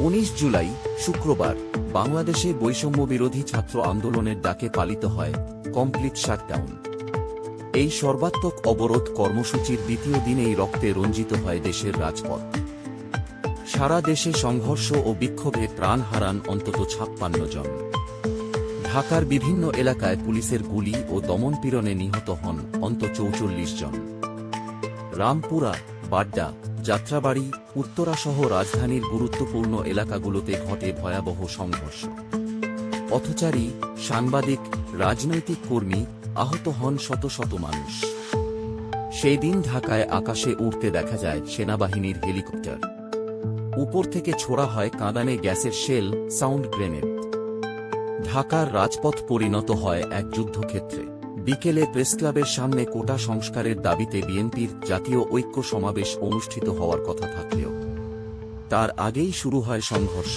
19 জুলাই শুক্রবার বাংলাদেশে বৈষম্যবিরোধী ছাত্র আন্দোলনের ডাকে পালিত হয় কমপ্লিট শাটডাউন। এই সর্বাত্মক অবরোধ কর্মসূচির দ্বিতীয় দিনেই রক্তে রঞ্জিত হয় দেশের রাজপথ। সারা দেশে সংঘর্ষ ও বিক্ষোভে প্রাণ হারান অন্তত 56 জন। ঢাকার বিভিন্ন এলাকায় পুলিশের গুলি ও দমনপীড়নে নিহত হন অন্তত 44 জন। রামপুরা, বাড্ডা, যাত্রাবাড়ি, উত্তরাসহ রাজধানীর গুরুত্বপূর্ণ এলাকাগুলোতে ঘটে ভয়াবহ সংঘর্ষ। পথচারী, সাংবাদিক, রাজনৈতিক কর্মী আহত হন শত শত মানুষ। সেই দিন ঢাকায় আকাশে উড়তে দেখা যায় সেনাবাহিনীর হেলিকপ্টার। উপর থেকে ছোড়া হয় কাঁদানে গ্যাসের শেল, সাউন্ড গ্রেনেড। ঢাকার রাজপথ পরিণত হয় এক যুদ্ধক্ষেত্রে। বিকেলে প্রেসক্লাবের সামনে কোটা সংস্কারের দাবিতে বিএনপির জাতীয় ঐক্য সমাবেশ অনুষ্ঠিত হওয়ার কথা থাকলেও তার আগেই শুরু হয় সংঘর্ষ।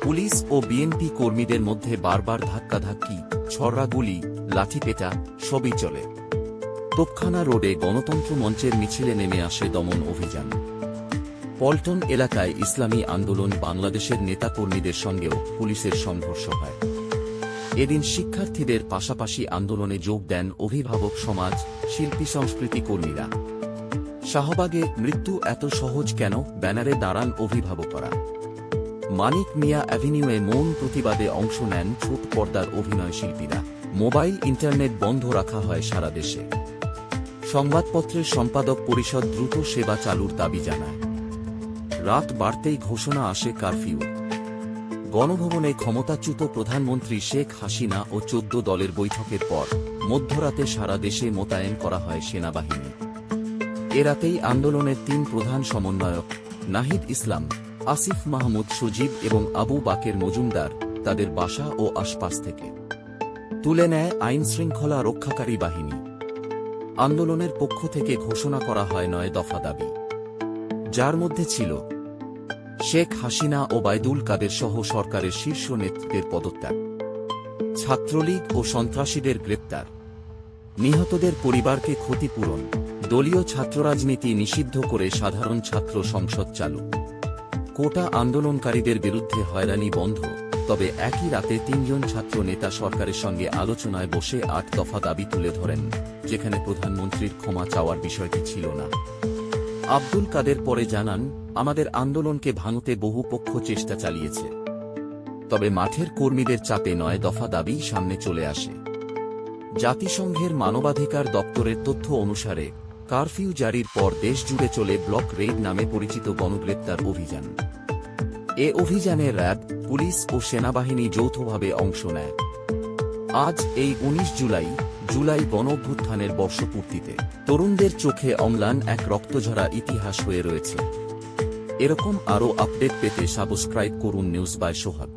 পুলিশ ও বিএনপি কর্মীদের মধ্যে বারবার ধাক্কাধাক্কি, ছড়াগুলি, লাঠিপেটা সবই চলে। তোপখানা রোডে গণতন্ত্র মঞ্চের মিছিলে নেমে আসে দমন অভিযান। পল্টন এলাকায় ইসলামী আন্দোলন বাংলাদেশের নেতাকর্মীদের সঙ্গেও পুলিশের সংঘর্ষ হয়। এদিন শিক্ষার্থীদের পাশাপাশি আন্দোলনে যোগ দেন অভিভাবক সমাজ, শিল্পী সংস্কৃতি কর্মীরা। শাহবাগে মৃত্যু এত সহজ কেন ব্যানারে দাঁড়ান অভিভাবকরা। মানিক মিয়া অ্যাভিনিউয়ে মৌন প্রতিবাদে অংশ নেন ছোট পর্দার অভিনয় শিল্পীরা। মোবাইল ইন্টারনেট বন্ধ রাখা হয় সারা দেশে। সংবাদপত্রের সম্পাদক পরিষদ দ্রুত সেবা চালুর দাবি জানায়। রাত বাড়তেই ঘোষণা আসে কারফিউ। গণভবনে ক্ষমতাচ্যুত প্রধানমন্ত্রী শেখ হাসিনা ও 14 দলের বৈঠকের পর মধ্যরাতে সারা দেশে মোতায়েন করা হয় সেনাবাহিনী। এ রাতেই আন্দোলনের 3 প্রধান সমন্বয়ক নাহিদ ইসলাম, আসিফ মাহমুদ সজীব এবং আবু বাকের মজুমদার তাদের বাসা ও আশপাশ থেকে তুলে নেয় আইনশৃঙ্খলা রক্ষাকারী বাহিনী। আন্দোলনের পক্ষ থেকে ঘোষণা করা হয় 9 দফা দাবি, যার মধ্যে ছিল শেখ হাসিনা ও ওবায়দুল কাদের সহ সরকারের শীর্ষ নেতৃত্বের পদত্যাগ, ছাত্রলীগ ও সন্ত্রাসীদের গ্রেপ্তার, নিহতদের পরিবারকে ক্ষতিপূরণ, দলীয় ছাত্ররাজনীতি নিষিদ্ধ করে সাধারণ ছাত্র সংসদ চালু, কোটা আন্দোলনকারীদের বিরুদ্ধে হয়রানি বন্ধ। তবে একই রাতে 3 জন ছাত্র নেতা সরকারের সঙ্গে আলোচনায় বসে 8 দফা দাবি তুলে ধরেন, যেখানে প্রধানমন্ত্রীর ক্ষমা চাওয়ার বিষয়টি ছিল না। আব্দুল কাদের পরে জানান, আমাদের আন্দোলনকে ভাঙতে বহু পক্ষ চেষ্টা চালিয়েছে, তবে মাঠের কর্মীদের চাপে 9 দফা দাবি সামনে চলে আসে। জাতিসংঘের মানবাধিকার দপ্তরের তথ্য অনুসারে কারফিউ জারির পর দেশ জুড়ে চলে ব্লক রেইড নামে পরিচিত গণগ্রেপ্তার অভিযান। এ অভিযানে র্যাব, পুলিশ ও সেনাবাহিনী যৌথভাবে অংশ নেয়। আজ এই 19 জুলাই গণঅভ্যুত্থানের বর্ষপূর্তিতে তরুণদের চোখে অম্লান এক রক্তঝরা ইতিহাস হয়ে রয়েছে। এরকম আরও আপডেট পেতে সাবস্ক্রাইব করুন নিউজ বাই সোহাগ।